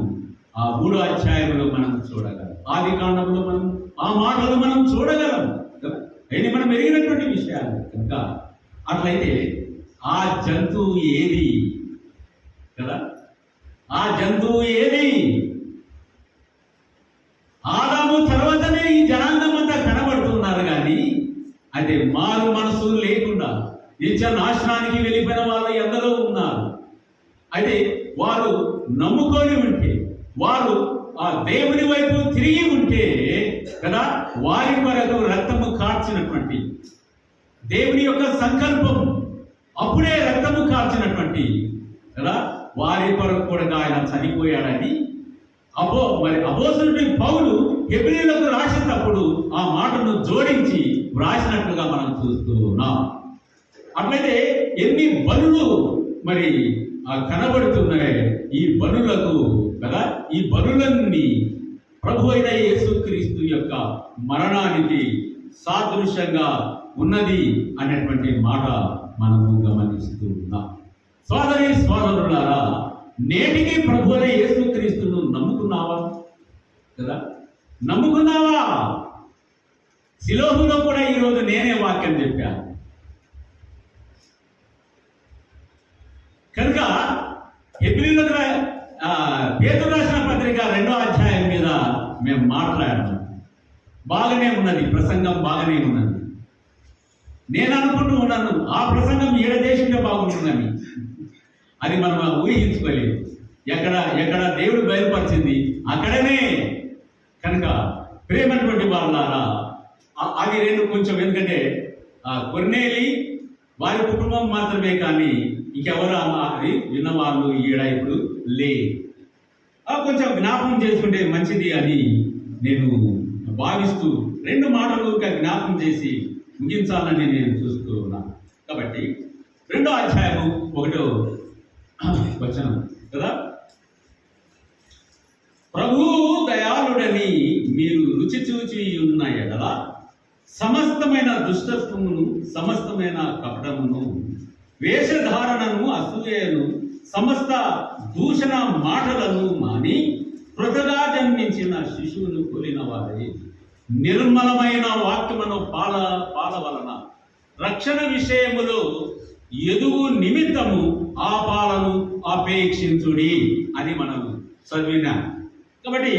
ఆ 3వ అధ్యాయంలో మనం చూడగలం. ఆది కాండంలో మనం ఆ మాటలు మనం చూడగలం. ఇది మనం ఎరిగినటువంటి విషయాలు కనుక అట్లయితే ఆ జంతువు ఏది కదా? ఆ జంతువు ఏది? ఆదాము తర్వాతనే ఈ జనాంగం అంతా కనబడుతున్నారు కానీ అదే మారు మనసు లేకుండా నిత్య నాశనానికి వెళ్ళిపోయిన వాళ్ళు ఎందరో ఉన్నారు. అయితే వారు నమ్ముకొని ఉంటే, వారు ఆ దేవుని వైపు తిరిగి ఉంటే కదా, వారి కొరకు రక్తము కార్చినటువంటి దేవుని యొక్క సంకల్పం అప్పుడే రక్తము కార్చినటువంటి కదా, వారి కొరకు కూడా ఆయన చనిపోయాడని అపోస్తలుడైన పౌలు హెబ్రీయులకు రాసినప్పుడు ఆ మాటను జోడించి వ్రాసినట్లుగా మనం చూస్తూ ఉన్నాం. అట్లయితే ఎన్ని బలులు మరి కనబడుతున్నాయి ఈ బలులకు కదా. ఈ బలులన్నీ ప్రభు అయిన యేసుక్రీస్తు యొక్క మరణానికి సాదృశ్యంగా ఉన్నది అనేటువంటి మాట మనము గమనిస్తూ ఉన్నాం. సోదరి సోదరులారా, నేటికి ప్రభు అయిన యేసుక్రీస్తును నమ్ముకున్నావా కదా? నమ్ముకున్నావా? సిలోహులో కూడా ఈరోజు నేనే వాక్యం చెప్పాను కనుక హెబ్రీయులకు పేతురు రాసిన పత్రిక 2వ అధ్యాయం మీద మేము మాట్లాడాము. బాగానే ఉన్నది, ప్రసంగం బాగానే ఉన్నది. నేను అనుకుంటూ ఉన్నాను ఆ ప్రసంగం ఏడ దేశంలో బాగుంటుందని. అది మనం ఊహించుకోలేదు. ఎక్కడ దేవుడు బయలుపరిచింది అక్కడనే. కనుక ప్రేమటువంటి వాళ్ళారా, అది రెండు కొంచెం ఎందుకంటే కొర్నేలి వారి కుటుంబం మాత్రమే కానీ ఇంకెవరు అది విన్నవాళ్ళు ఈడ ఇప్పుడు లే. కొంచెం జ్ఞాపకం చేసుకుంటే మంచిది అని నేను భావిస్తూ 2 మాటలు జ్ఞాపకం చేసి ముగించాలని నేను చూస్తూ ఉన్నాను. కాబట్టి 2వ అధ్యాయము 1వ వచనం కదా, ప్రభువు దయాళుడని మీరు రుచి చూచి ఉన్న ఎడల సమస్తమైన దుష్టత్వమును, సమస్తమైన కపటమును, వేషధారణను, అసూయను, సమస్త దూషణ మాటలను మాని కృతగా జన్మించిన శిశువును కూలిన వారే నిర్మలమైన వాక్యమును పాల వలన రక్షణ విషయములో ఎదుగు నిమిత్తము ఆ పాలను అపేక్షించుడి అని మనం చదివినా. కాబట్టి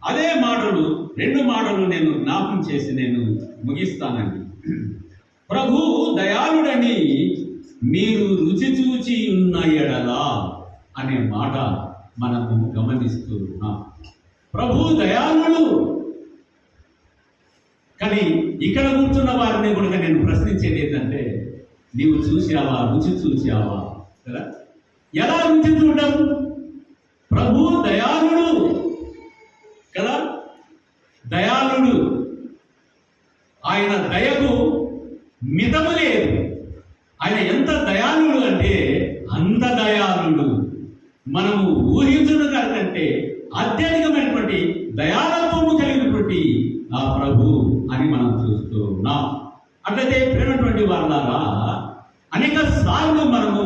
అదే మాటలు 2 మాటలు నేను జ్ఞాపకం చేసి నేను ముగిస్తానండి. ప్రభు దయాళుడని మీరు రుచి చూచి ఉన్న ఎడలా అనే మాట మనము గమనిస్తూ ఉన్నాం. ప్రభు దయాళుడు. కానీ ఇక్కడ కూర్చున్న వారిని కూడా నేను ప్రశ్నించేది ఏంటంటే, నీవు చూసావా, రుచి చూసావా కదా? ఎలా రుచి చూడడం? ప్రభు దయాళుడు కదా, దయాళుడు. ఆయన దయకు మితము లేదు. ఆయన ఎంత దయాళుడు అంటే అంత దయాళుడు. మనము ఊహించిన కంటే అత్యధికమైనటువంటి దయాళత్వము కలిగినటువంటి ఆ ప్రభు అని మనం చూస్తూ ఉన్నాం. అట్లయితే ప్రేమటువంటి వాళ్ళారా, అనేక సార్లు మనము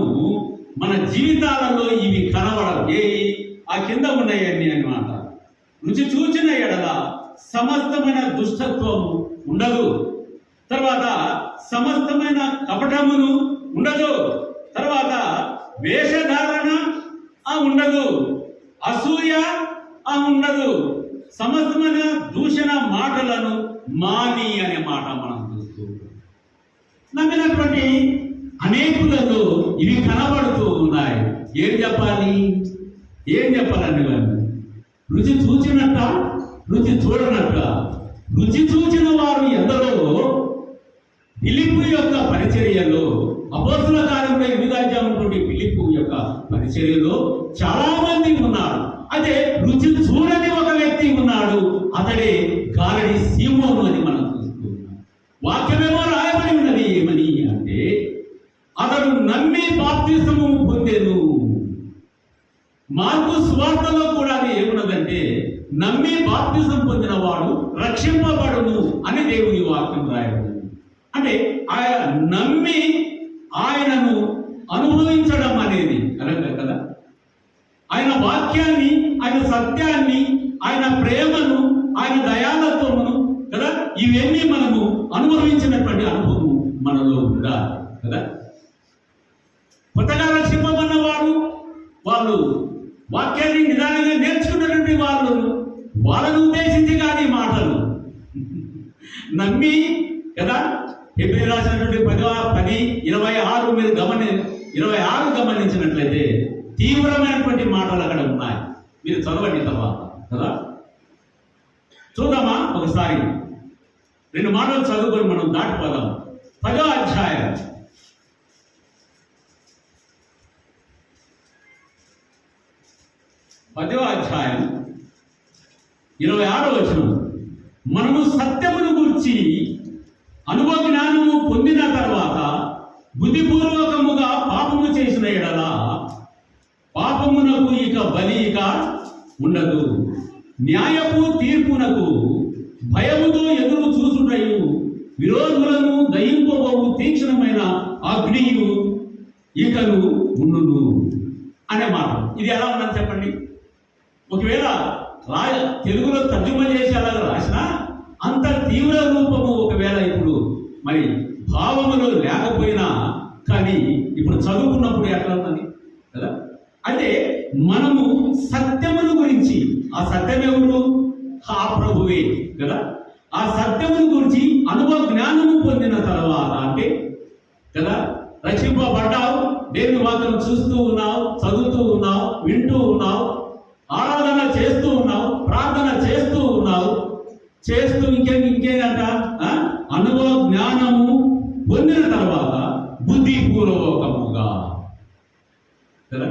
మన జీవితాలలో ఇవి కనబడవు. ఆ కింద ఉన్నాయని అన్నమాట. రుచి చూచిన ఎడల సమస్తమైన దుష్టత్వము ఉండదు, తర్వాత సమస్తమైన కపటమును ఉండదు, తర్వాత వేషధారణ ఉండదు, అసూయ ఉండదు, సమస్తమైన దూషణ మాటలను మాని అనే మాట మనం చూస్తూ నమ్మినటువంటి అనేకులలో ఇవి కనబడుతూ ఉన్నాయి. ఏం చెప్పాలండి వాళ్ళు? రుచి చూచినట్ట, రుచి చూడనట్ట. రుచి చూచిన వారు ఎందరో ఫిలిప్పు యొక్క పరిచర్యలో, అపోస్తల కార్యంలో 8వ అధ్యాయంలో ఫిలిప్పు యొక్క పరిచర్యలో చాలా మంది ఉన్నారు. అదే రుచి చూడని ఒక వ్యక్తి ఉన్నాడు. అతడే గారడి సీమోను అని మనం చూస్తున్నాం. వాక్యమేమో బాప్తిసము పొందెను. మార్కు సువార్తలో కూడా అది ఏమున్నదంటే నమ్మి బాప్తిసం పొందిన వాడు రక్షింపబడును అని దేవుని వాక్యం రాయబడింది. అంటే ఆయన నమ్మి ఆయనను అనుభవించడం అనేది కరెక్ట్ కదా. ఆయన వాక్యాన్ని, ఆయన సత్యాన్ని, ఆయన ప్రేమను, ఆయన దయాలత్వమును కదా, ఇవన్నీ మనము అనుభవించినటువంటి అనుభవం మనలో ఉండాలి కదా. కొత్తగా రక్షింపబడిన వాళ్ళు వాక్యాన్ని నిదానంగా నేర్చుకున్నటువంటి వాళ్ళను ఉద్దేశించి కానీ మాటలు నమ్మి కదా. హెబ్రీ రాసినటువంటి 10:26 మీరు 26 గమనించినట్లయితే తీవ్రమైనటువంటి మాటలు అక్కడ ఉన్నాయి. మీరు చదవండి తర్వాత కదా. చూద్దామా ఒకసారి 2 మాటలు చదువుకొని మనం దాటిపోదాం. 10వ అధ్యాయం 26వ వచనం. మనము సత్యమును గురించి అనుభవ జ్ఞానము పొందిన తర్వాత బుద్ధిపూర్వకముగా పాపము చేసిన ఎడల పాపమునకు ఇక బలి ఇక ఉండదు. న్యాయపు తీర్పునకు భయముతో ఎదురు చూసుటయు విరోధులను దయింపబోవు తీక్షణమైన అగ్నియు ఇకను ఉండును అనే మాట. ఇది ఎలా ఉందని చెప్పండి. ఒకవేళ తెలుగులో తర్జుమా చేసి అలా రాసినా అంత తీవ్ర రూపము ఒకవేళ ఇప్పుడు మరి భావములు లేకపోయినా కానీ ఇప్పుడు చదువుకున్నప్పుడు ఎట్లా ఉన్నది కదా. అంటే మనము సత్యమును గురించి, ఆ సత్యం ఎవరు? ఆ ప్రభువే కదా. ఆ సత్యమును గురించి అనుభవ జ్ఞానము పొందిన తర్వాత అంటే కదా రక్షింపబడ్డావు, దేవుని వాక్యం చూస్తూ ఉన్నావు, చదువుతూ ఉన్నావు, వింటూ ఉన్నావు, ఆరాధన చేస్తూ ఉన్నావు, ప్రార్థన చేస్తూ ఉన్నావు, చేస్తూ ఇంకేంటంట అనుభవ జ్ఞానము పొందిన తర్వాత బుద్ధిపూర్వకముగా కదా.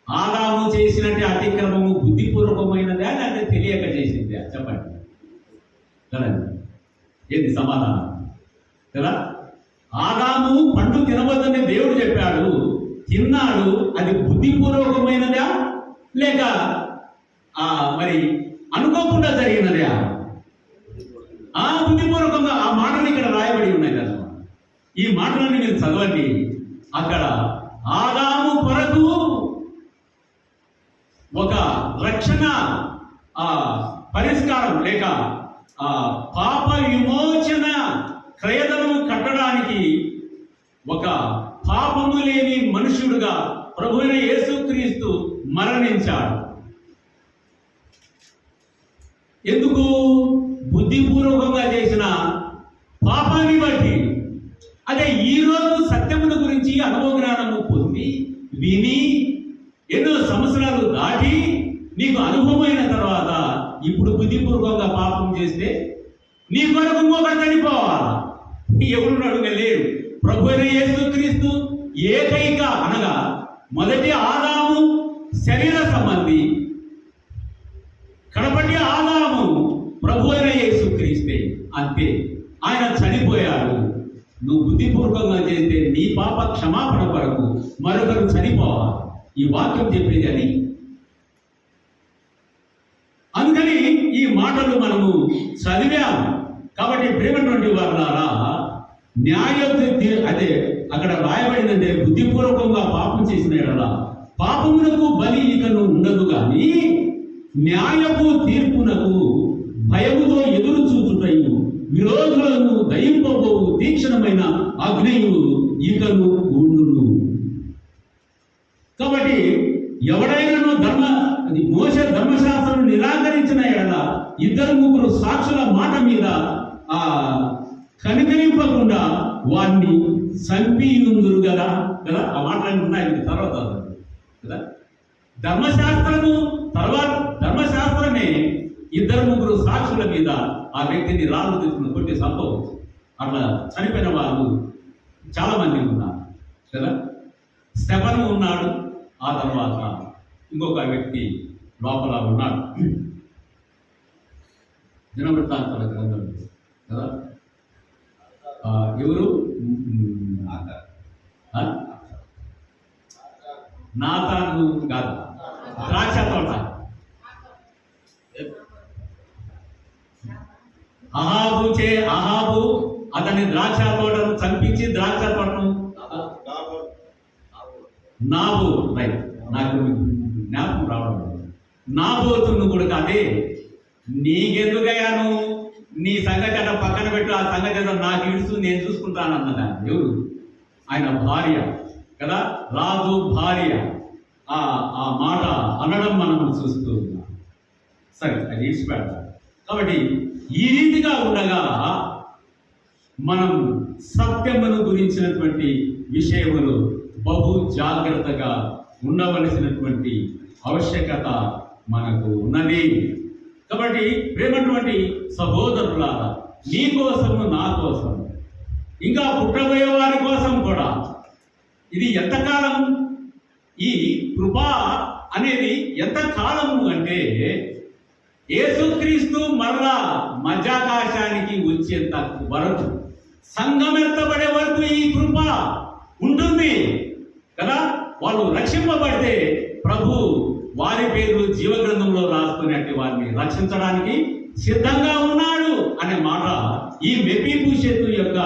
ఆదాము చేసినట్టు అతిక్రమము బుద్ధిపూర్వకమైనదా లేకపోతే తెలియక చేసిందా చెప్పండి కదండి. ఏంది సమాధానం కదా. ఆదాము పండు తినవద్దని దేవుడు చెప్పాడు, తిన్నాడు. అది బుద్ధిపూర్వకమైనదా లేక మరి అనుకోకుండా జరిగినదా? బుద్ధిపూర్వకంగా. ఆ మాటలు ఇక్కడ రాయబడి ఉన్నాయి కదా. ఈ మాటలన్నీ మీరు చదవండి. అక్కడ ఆదాము కొరకు ఒక రక్షణ పరిష్కారం లేక పాప విమోచన క్రయధనము కట్టడానికి ఒక పాపము లేని మనుషుడుగా ప్రభువైన యేసుక్రీస్తు మరణించాడు. ఎందుకు? బుద్ధిపూర్వకంగా చేసిన పాపాన్ని బట్టి. అదే ఈరోజు సత్యముల గురించి అనుభవ జ్ఞానము పొంది విని ఎన్నో సంవత్సరాలు దాటి నీకు అనుభవమైన తర్వాత ఇప్పుడు బుద్ధిపూర్వకంగా పాపం చేస్తే నీ కొరకు ఇంకొకటి చనిపోవాలా? ఎవరున్నాడు? లేడు. ప్రభువైన యేసుక్రీస్తు ఏకైక అనగా మొదటి ఆదాము శరీర సంబంధి, కడపటి ఆదాము ప్రభువైన యేసుక్రీస్తే. అంతే. ఆయన చనిపోయాడు. నువ్వు బుద్ధిపూర్వకంగా చేస్తే నీ పాప క్షమాపణ కొరకు మరొకరు చనిపోవాలి. ఈ వాక్యం చెప్పేది అది. అందుకని ఈ మాటలు మనము చదివాము. కాబట్టి ప్రేమటువంటి వారులారా, అదే అక్కడ రాయబడిందంటే బుద్ధిపూర్వకంగా పాపం చేసిన ఎడల పాపమునకు బలి ఇకను ఉండదు కానీ న్యాయపు తీర్పునకు భయముతో ఎదురు చూచుటయు విరోధులను దయింపబోవు తీక్షణమైన అగ్నియు ఇకను ఉండును. కాబట్టి ఎవడైనాను మోషే ధర్మశాస్త్రం నిరాకరించిన ఎడల 2-3 సాక్షుల మాట మీద కనికరింపకుండా వారిని చంపియుందురు కదా. ఆ మాటలు ఉన్నాయి తర్వాత కదా. ధర్మశాస్త్రమే 2-3 సాక్షుల మీద ఆ వ్యక్తిని రాళ్ళు తీసుకుని కొట్టి సంభవం. అట్లా చనిపోయిన వాళ్ళు చాలా మంది ఉన్నారు కదా. స్టెఫను ఉన్నాడు, ఆ తర్వాత ఇంకొక వ్యక్తి లోపల ఉన్నాడు. దినవృత్తాంతాల గ్రంథం కదా. ఎవరు? నాతాను కాదు, ద్రాక్ష తోట. అహాబు అతని ద్రాక్ష తోటను చంపించి ద్రాక్ష తోటను నాబో రైట్, నాకు జ్ఞాపకం రావడం. నాబోతును కూడా అదే, నీకెందుకయ్యాను నీ సంగతి అట్లా పక్కన పెట్టు, ఆ సంగతి ఏదో నాకు ఇడుస్తూ నేను చూసుకుంటాను అన్నదా. ఎవరు? ఆయన భార్య కదా, రాజు భార్య ఆ మాట అనడం మనం చూస్తూ ఉన్నాం. సరే, అది ఇచ్చిపెడతాం. కాబట్టి ఈ రీతిగా ఉండగా మనం సత్యమును గురించినటువంటి విషయములు బహు జాగ్రత్తగా ఉండవలసినటువంటి ఆవశ్యకత మనకు ఉన్నది. కాబట్టి ప్రేమటువంటి సహోదరులారా, నీ కోసము నా కోసం ఇంకా పుట్టబోయే వారి కోసం కూడా ఇది ఎంతకాలం, ఈ కృప అనేది ఎంత కాలము అంటే యేసుక్రీస్తు మరలా మధ్యాకాశానికి వచ్చేంత వరకు, సంఘం ఎత్తబడే వరకు ఈ కృప ఉంటుంది కదా. వాళ్ళు రక్షింపబడితే ప్రభు వారి పేర్లు జీవగ్రంథంలో రాసుకునేట్టు వారిని రక్షించడానికి సిద్ధంగా ఉన్నాడు అనే మాట ఈ మెఫీబోషెతు యొక్క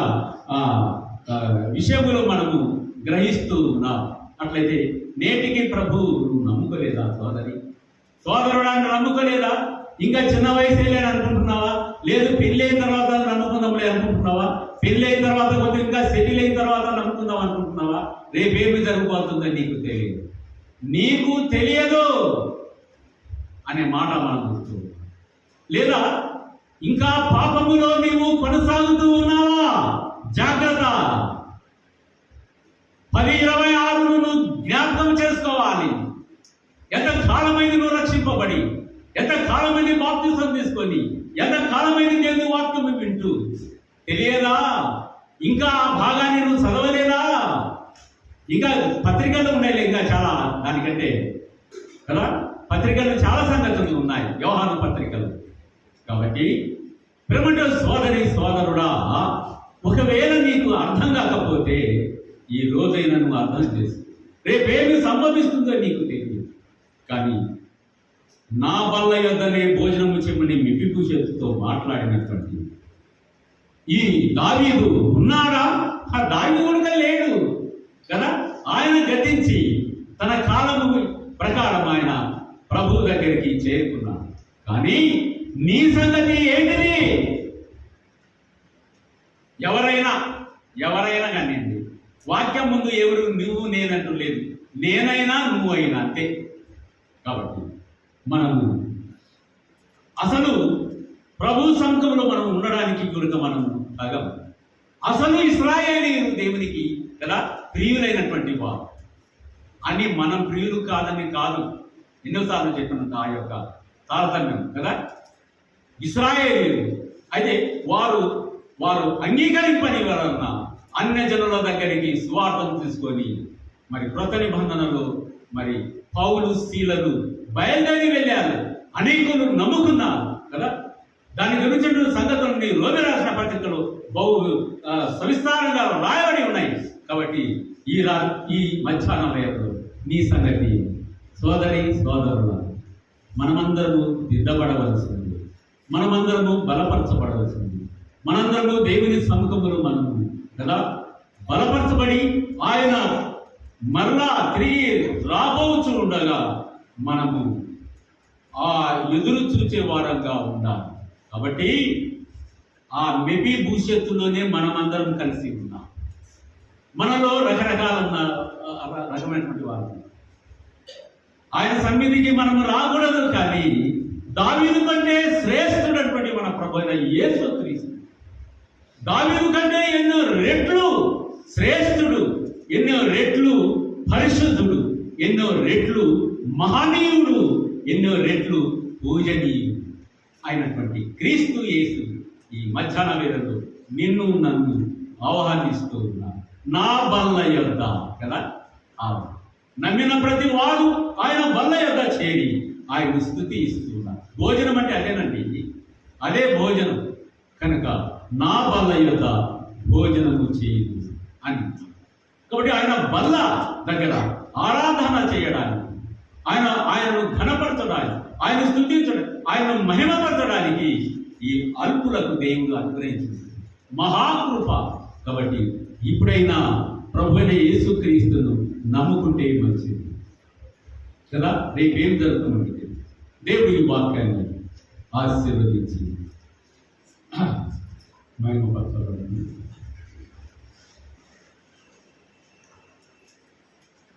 విషయంలో మనము గ్రహిస్తూ ఉన్నాం. అట్లయితే నేటికి ప్రభు నమ్ముకోలేదా సోదరుడాన్ని నమ్ముకోలేదా? ఇంకా చిన్న వయసులే అనుకుంటున్నావా? లేదు పెళ్ళైన తర్వాత నమ్ముకుందాంలే అనుకుంటున్నావా? పెళ్ళైన తర్వాత కొంచెం ఇంకా సెటిల్ అయిన తర్వాత నమ్ముకుందాం అనుకుంటున్నావా? రేపేమి జరుగుతుందని నీకు తెలియదు అనే మాట మనం గుర్తు. లేదా ఇంకా పాపములో నీవు కొనసాగుతూ ఉన్నావా? జాగ్రత్త. 10:26 నువ్వు జ్ఞాపకం చేసుకోవాలి. ఎంత కాలమైంది నువ్వు రక్షింపబడి, ఎంత కాలమైంది బాప్తిసం తీసుకొని, ఎంత కాలమైంది దేవుని వాక్యం వింటూ, తెలియదా? ఇంకా ఆ భాగాన్ని నువ్వు చదవలేదా? ఇంకా పత్రికలు ఉన్నాయి, ఇంకా చాలా దానికంటే కదా, పత్రికలు చాలా సంగతులు ఉన్నాయి, యోహాను పత్రికలు. కాబట్టి ప్రేమతో సోదరి సోదరుడా, ఒకవేళ నీకు అర్థం కాకపోతే ఈ రోజైనా నువ్వు అర్థం చేసు. రేపేమి సంభవిస్తుందో నీకు తెలియదు. కానీ నా బల్ల యొద్దనే భోజనము చెమ్మని మెఫీబోషెతుతో మాట్లాడినటువంటి ఈ దావీదు ఉన్నాడా? ఆ దావీదు కూడా లేడు కదా. ఆయన గతించి తన కాలము ప్రకారం ఆయన ప్రభు దగ్గరికి చేరుకున్నాడు. కానీ నీ సంగతి ఏంటిది? ఎవరైనా కానివ్వండి, వాక్యం ముందు ఎవరు నువ్వు నేనంటూ లేదు, నేనైనా నువ్వు అయినా అంతే. కాబట్టి మనము అసలు ప్రభు సంఘంలో మనం ఉండడానికి కనుక మనం తగం. అసలు ఇశ్రాయేలీయులు దేవునికి కదా ప్రియులైనటువంటి వారు అని, మనం ప్రియులు కాదని కాదు, ఎన్నోసార్లు చెప్పినంత ఆ యొక్క తారతమ్యం కదా. ఇశ్రాయేలీయులు అయితే వారు అంగీకరింపని వలన అన్యజనుల దగ్గరికి సువార్తను తీసుకొని మరి క్రొత్త నిబంధనలు మరి పౌలు శీలలు బయలుదేరి వెళ్ళారు. అనేకులు నమ్ముకున్నారు కదా. దాని గురించి సంగతులని రోమి రాసిన పత్రికలు బహు సవిస్తారంగా రాయబడి ఉన్నాయి. కాబట్టి ఈ మధ్యాహ్న వేళలో నీ సంగతి సోదరి సోదరుల, మనమందరము దిద్దబడవలసింది, మనమందరము బలపరచబడవలసింది, మనందరము దేవుని సముఖములు మనము కదా బలపరచబడి ఆయన మరలా తిరిగి రాబోచు ఉండగా మనము ఆ ఎదురు చూచే వారంగా ఉండాలి. కాబట్టి ఆ మెఫీబోషెతులోనే మనమందరం కలిసి ఉన్నాం. మనలో రకమైనటువంటి వారు ఆయన సన్నిధికి మనము రాకూడదు. కానీ దావీదు కంటే శ్రేష్ఠుడటువంటి మన ప్రభు అయిన యేసుక్రీస్తు దావీదు కంటే ఎన్నో రెట్లు శ్రేష్ఠుడు, ఎన్నో రెట్లు పరిశుద్ధుడు, ఎన్నో రెట్లు మహనీయుడు, ఎన్నో రెట్లు పూజనీయుడు అయినటువంటి క్రీస్తు యేసు ఈ మధ్యాహ్న వేళలో నిన్ను నన్ను ఆహ్వానిస్తూ ఉన్నాను. నా బల్ల యొద్ద కదా, నమ్మిన ప్రతి వాడు ఆయన బల్ల యొద్ద చేరి ఆయన స్తుతి ఇస్తున్నారు. భోజనం అంటే అదేనండి, అదే భోజనం. కనుక నా బల్ల యొద్ద భోజనము చేయదు అని. కాబట్టి ఆయన బల్ల దగ్గర ఆరాధన చేయడానికి, ఆయనను ఘనపరచడానికి, ఆయన స్తుతించడానికి, ఆయనను మహిమపరచడానికి ఈ అల్పులకు దేవుడు అనుగ్రహించింది మహాకృప. కాబట్టి ఇప్పుడైనా ప్రభువైన యేసుక్రీస్తును నమ్ముకుంటే మంచిది కదా. రేపేం జరుగుతుంది? దేవుడు ఈ వాక్యాన్ని ఆశీర్వదించి మహిమపరచాలని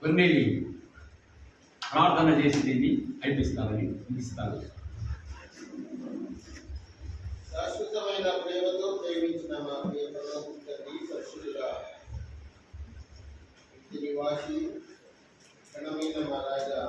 కొన్ని ప్రార్థన చేసి దీన్ని అయిపిస్తారని ముగిస్తారు. శాశ్వతమైన ప్రేమతో ప్రేమించిన మా ప్రియ పరలోకపు తండ్రి, పరిశుద్ధుడా, నివాసి ఘనమైన మా రాజా,